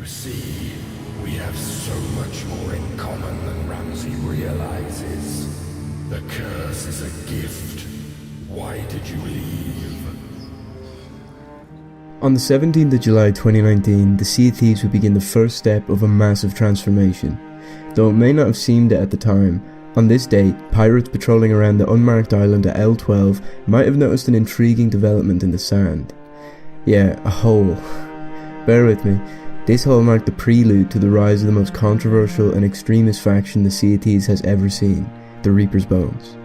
You see, we have so much more in common than Ramsay realizes. The curse is a gift. Why did you leave? On the 17th of July 2019, the Sea of Thieves would begin the first step of a massive transformation. Though it may not have seemed it at the time, on this date, pirates patrolling around the unmarked island at L12 might have noticed an intriguing development in the sand. Yeah, a hole. Bear with me, this hole marked the prelude to the rise of the most controversial and extremist faction the Sea of Thieves has ever seen, the Reaper's Bones.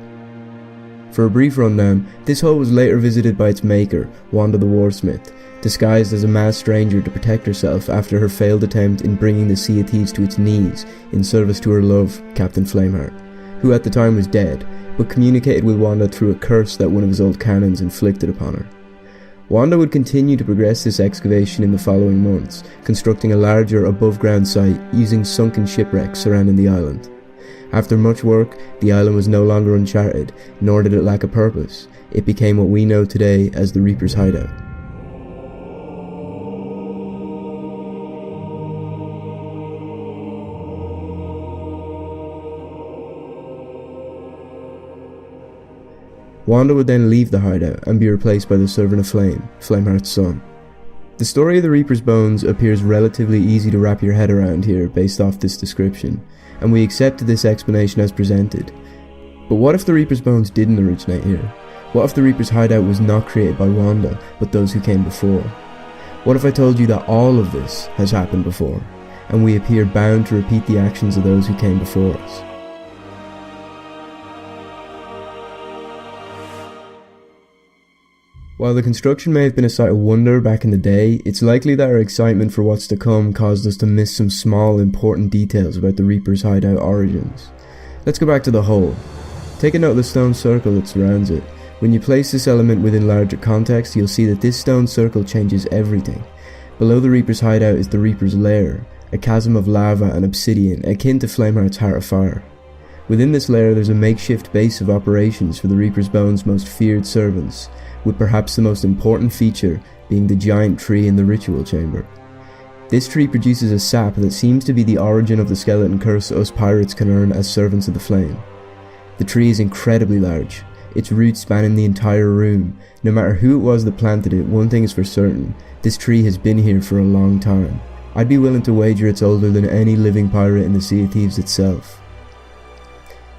For a brief rundown, this hole was later visited by its maker, Wanda the Warsmith, disguised as a masked stranger to protect herself after her failed attempt in bringing the Sea of Thieves to its knees in service to her love, Captain Flameheart, who at the time was dead, but communicated with Wanda through a curse that one of his old cannons inflicted upon her. Wanda would continue to progress this excavation in the following months, constructing a larger above-ground site using sunken shipwrecks surrounding the island. After much work, the island was no longer uncharted, nor did it lack a purpose. It became what we know today as the Reaper's Hideout. Wanda would then leave the hideout and be replaced by the Servant of Flame, Flameheart's son. The story of the Reaper's Bones appears relatively easy to wrap your head around here based off this description, and we accepted this explanation as presented. But what if the Reaper's Bones didn't originate here? What if the Reaper's Hideout was not created by Wanda, but those who came before? What if I told you that all of this has happened before, and we appear bound to repeat the actions of those who came before us? While the construction may have been a sight of wonder back in the day, it's likely that our excitement for what's to come caused us to miss some small, important details about the Reaper's Hideout origins. Let's go back to the hole. Take a note of the stone circle that surrounds it. When you place this element within larger context, you'll see that this stone circle changes everything. Below the Reaper's Hideout is the Reaper's Lair, a chasm of lava and obsidian akin to Flameheart's Heart of Fire. Within this lair there's a makeshift base of operations for the Reaper's Bones' most feared servants, with perhaps the most important feature being the giant tree in the ritual chamber. This tree produces a sap that seems to be the origin of the skeleton curse us pirates can earn as servants of the flame. The tree is incredibly large, its roots spanning the entire room. No matter who it was that planted it, one thing is for certain, this tree has been here for a long time. I'd be willing to wager it's older than any living pirate in the Sea of Thieves itself.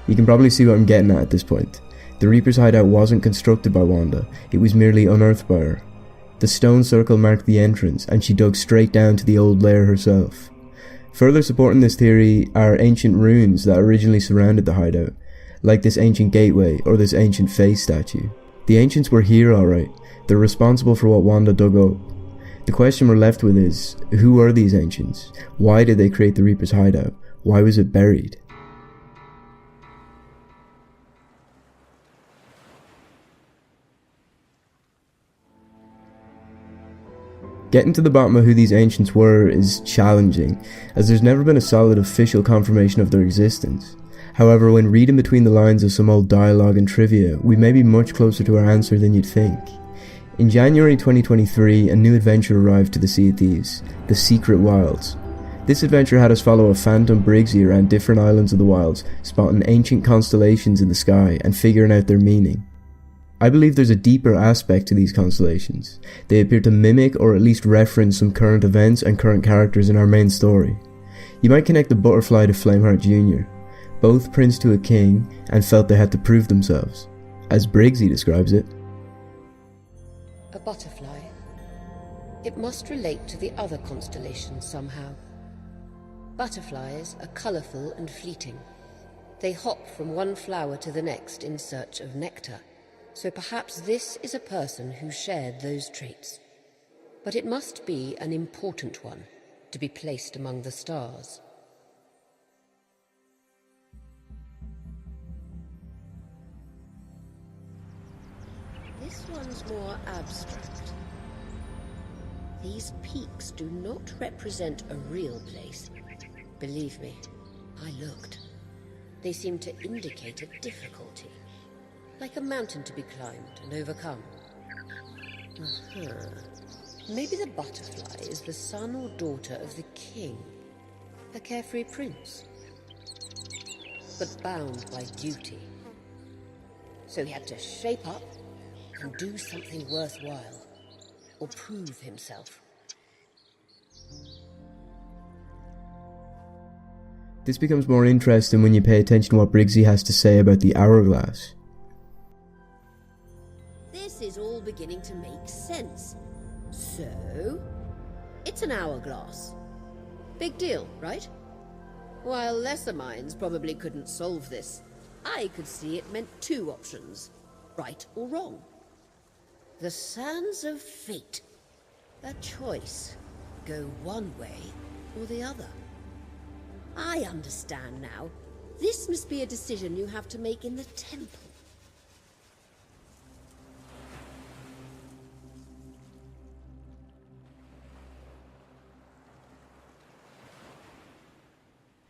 You can probably see what I'm getting at this point. The Reaper's Hideout wasn't constructed by Wanda, it was merely unearthed by her. The stone circle marked the entrance, and she dug straight down to the old lair herself. Further supporting this theory are ancient ruins that originally surrounded the hideout, like this ancient gateway or this ancient face statue. The ancients were here alright, they're responsible for what Wanda dug up. The question we're left with is, who are these ancients? Why did they create the Reaper's Hideout? Why was it buried? Getting to the bottom of who these ancients were is challenging, as there's never been a solid official confirmation of their existence. However, when reading between the lines of some old dialogue and trivia, we may be much closer to our answer than you'd think. In January 2023, a new adventure arrived to the Sea of Thieves, the Secret Wilds. This adventure had us follow a phantom Briggsy around different islands of the wilds, spotting ancient constellations in the sky and figuring out their meaning. I believe there's a deeper aspect to these constellations. They appear to mimic or at least reference some current events and current characters in our main story. You might connect the butterfly to Flameheart Jr., both prince to a king, and felt they had to prove themselves, as Briggsy describes it. A butterfly. It must relate to the other constellations somehow. Butterflies are colourful and fleeting. They hop from one flower to the next in search of nectar. So perhaps this is a person who shared those traits. But it must be an important one to be placed among the stars. This one's more abstract. These peaks do not represent a real place. Believe me, I looked. They seem to indicate a difficulty. Like a mountain to be climbed and overcome. Maybe the butterfly is the son or daughter of the king, a carefree prince, but bound by duty. So he had to shape up and do something worthwhile, or prove himself. This becomes more interesting when you pay attention to what Briggsy has to say about the hourglass. This is all beginning to make sense. So, it's an hourglass. Big deal, right? While lesser minds probably couldn't solve this, I could see it meant two options, right or wrong. The sands of fate. A choice. Go one way or the other. I understand now. This must be a decision you have to make in the temple.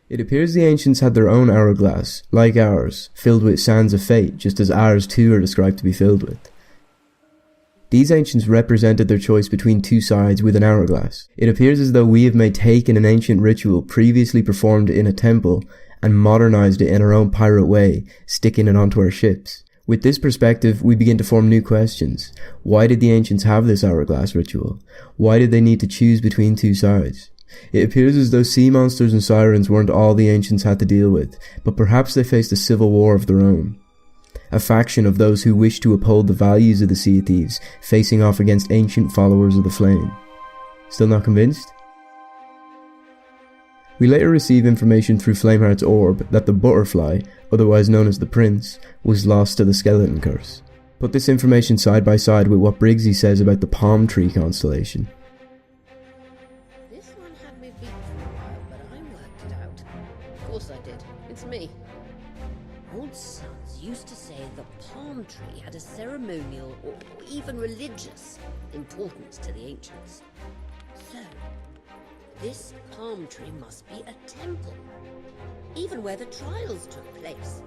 It appears the ancients had their own hourglass, like ours, filled with sands of fate, just as ours too are described to be filled with. These ancients represented their choice between two sides with an hourglass. It appears as though we may take an ancient ritual previously performed in a temple and modernized it in our own pirate way, sticking it onto our ships. With this perspective, we begin to form new questions. Why did the ancients have this hourglass ritual? Why did they need to choose between two sides? It appears as though sea monsters and sirens weren't all the ancients had to deal with, but perhaps they faced a civil war of their own. A faction of those who wished to uphold the values of the Sea of Thieves, facing off against ancient followers of the Flame. Still not convinced? We later receive information through Flameheart's orb that the butterfly, otherwise known as the Prince, was lost to the Skeleton Curse. Put this information side by side with what Briggsy says about the palm tree constellation. This one had me beat for a while, but I worked it out. Of course I did. It's me. Old sons used to say the palm tree had a ceremonial or even religious importance to the ancients. So, this palm tree must be a temple, even where the trials took place.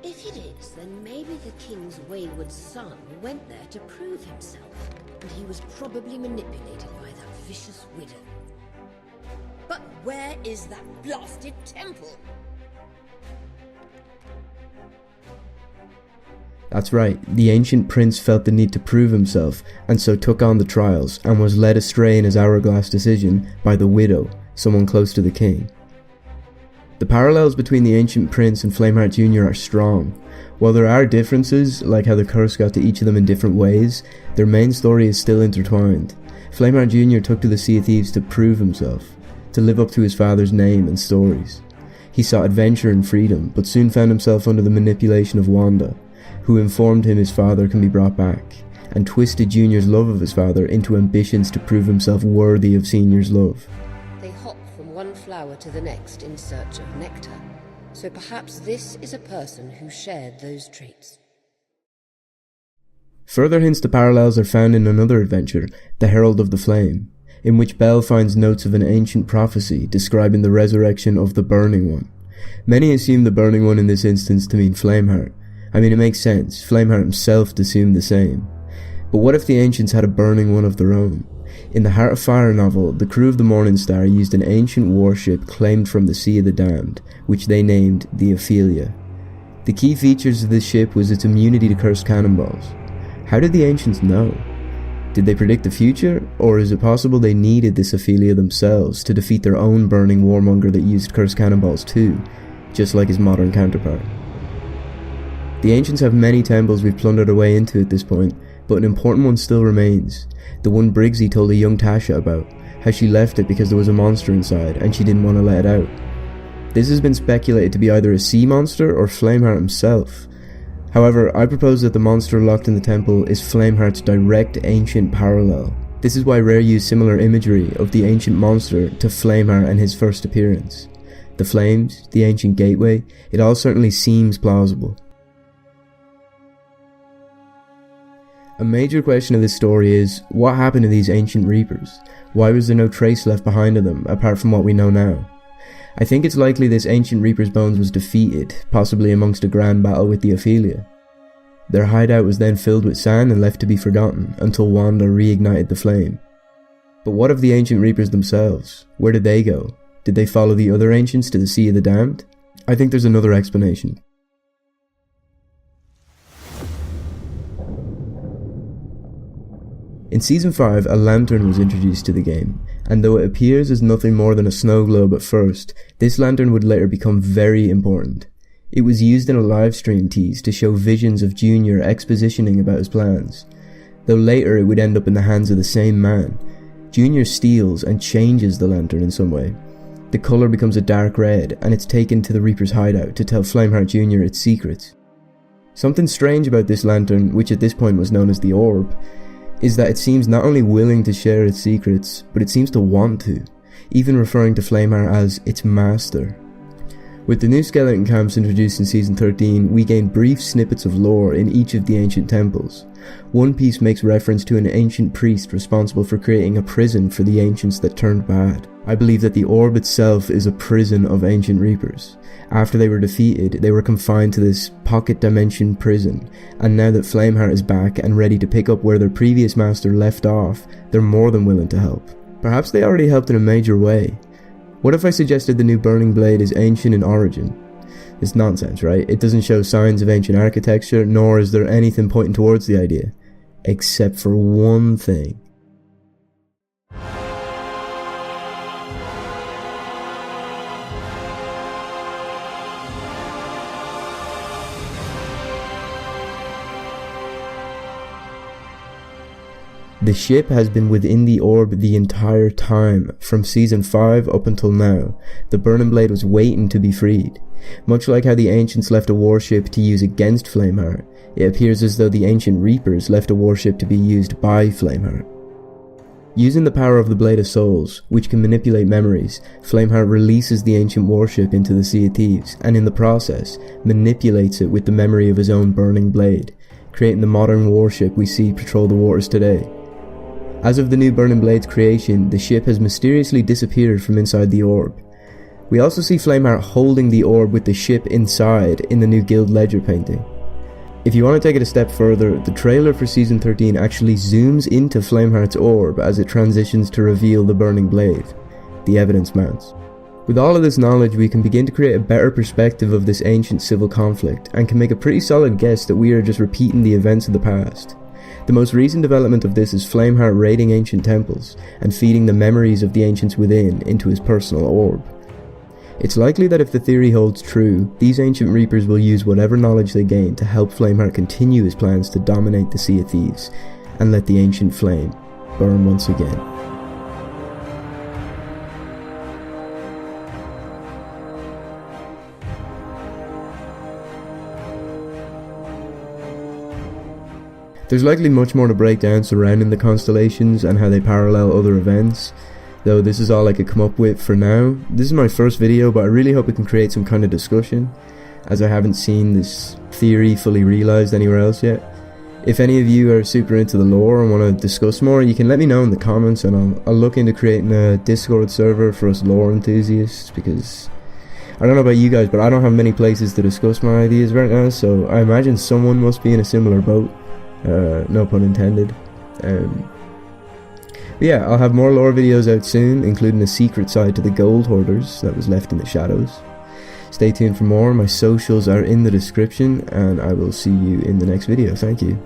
If it is, then maybe the king's wayward son went there to prove himself, and he was probably manipulated by that vicious widow. But where is that blasted temple? That's right, the ancient prince felt the need to prove himself, and so took on the trials, and was led astray in his hourglass decision by the widow, someone close to the king. The parallels between the ancient prince and Flameheart Jr. are strong. While there are differences, like how the curse got to each of them in different ways, their main story is still intertwined. Flameheart Jr. took to the Sea of Thieves to prove himself, to live up to his father's name and stories. He sought adventure and freedom, but soon found himself under the manipulation of Wanda, who informed him his father can be brought back, and twisted Junior's love of his father into ambitions to prove himself worthy of Senior's love. They hop from one flower to the next in search of nectar, so perhaps this is a person who shared those traits. Further hints to parallels are found in another adventure, The Herald of the Flame, in which Belle finds notes of an ancient prophecy describing the resurrection of the Burning One. Many assume the Burning One in this instance to mean Flameheart. I mean, it makes sense, Flameheart himself assumed the same. But what if the ancients had a Burning One of their own? In the Heart of Fire novel, the crew of the Morning Star used an ancient warship claimed from the Sea of the Damned, which they named the Ophelia. The key features of this ship was its immunity to cursed cannonballs. How did the ancients know? Did they predict the future, or is it possible they needed this Ophelia themselves to defeat their own burning warmonger that used cursed cannonballs too, just like his modern counterpart? The ancients have many temples we've plundered our way into at this point, but an important one still remains. The one Briggsy told a young Tasha about, how she left it because there was a monster inside and she didn't want to let it out. This has been speculated to be either a sea monster or Flameheart himself. However, I propose that the monster locked in the temple is Flameheart's direct ancient parallel. This is why Rare used similar imagery of the ancient monster to Flameheart and his first appearance. The flames, the ancient gateway, it all certainly seems plausible. A major question of this story is, what happened to these ancient reapers? Why was there no trace left behind of them, apart from what we know now? I think it's likely this ancient reaper's bones was defeated, possibly amongst a grand battle with the Ophelia. Their hideout was then filled with sand and left to be forgotten until Wanda reignited the flame. But what of the Ancient Reapers themselves? Where did they go? Did they follow the other Ancients to the Sea of the Damned? I think there's another explanation. In Season 5, a lantern was introduced to the game, and though it appears as nothing more than a snow globe at first, this lantern would later become very important. It was used in a livestream tease to show visions of Junior expositioning about his plans, though later it would end up in the hands of the same man. Junior steals and changes the lantern in some way. The colour becomes a dark red, and it's taken to the Reaper's hideout to tell Flameheart Jr. its secrets. Something strange about this lantern, which at this point was known as the Orb, is that it seems not only willing to share its secrets, but it seems to want to, even referring to Flameheart as its master. With the new skeleton camps introduced in Season 13, we gain brief snippets of lore in each of the ancient temples. One piece makes reference to an ancient priest responsible for creating a prison for the ancients that turned bad. I believe that the orb itself is a prison of ancient reapers. After they were defeated, they were confined to this pocket dimension prison, and now that Flameheart is back and ready to pick up where their previous master left off, they're more than willing to help. Perhaps they already helped in a major way. What if I suggested the new Burning Blade is ancient in origin? It's nonsense, right? It doesn't show signs of ancient architecture, nor is there anything pointing towards the idea. Except for one thing. The ship has been within the orb the entire time, from Season 5 up until now. The Burning Blade was waiting to be freed. Much like how the Ancients left a warship to use against Flameheart, it appears as though the Ancient Reapers left a warship to be used by Flameheart. Using the power of the Blade of Souls, which can manipulate memories, Flameheart releases the ancient warship into the Sea of Thieves, and in the process, manipulates it with the memory of his own burning blade, creating the modern warship we see patrol the waters today. As of the new Burning Blade's creation, the ship has mysteriously disappeared from inside the orb. We also see Flameheart holding the orb with the ship inside in the new Guild Ledger painting. If you want to take it a step further, the trailer for Season 13 actually zooms into Flameheart's orb as it transitions to reveal the Burning Blade. The evidence mounts. With all of this knowledge, we can begin to create a better perspective of this ancient civil conflict, and can make a pretty solid guess that we are just repeating the events of the past. The most recent development of this is Flameheart raiding ancient temples, and feeding the memories of the ancients within into his personal orb. It's likely that if the theory holds true, these ancient reapers will use whatever knowledge they gain to help Flameheart continue his plans to dominate the Sea of Thieves, and let the ancient flame burn once again. There's likely much more to break down surrounding the constellations and how they parallel other events, though this is all I could come up with for now. This is my first video, but I really hope it can create some kind of discussion, as I haven't seen this theory fully realised anywhere else yet. If any of you are super into the lore and want to discuss more, you can let me know in the comments, and I'll look into creating a Discord server for us lore enthusiasts, because I don't know about you guys, but I don't have many places to discuss my ideas right now, so I imagine someone must be in a similar boat. No pun intended. But yeah, I'll have more lore videos out soon, including a secret side to the gold hoarders that was left in the shadows. Stay tuned for more. My socials are in the description, and I will see you in the next video. Thank you.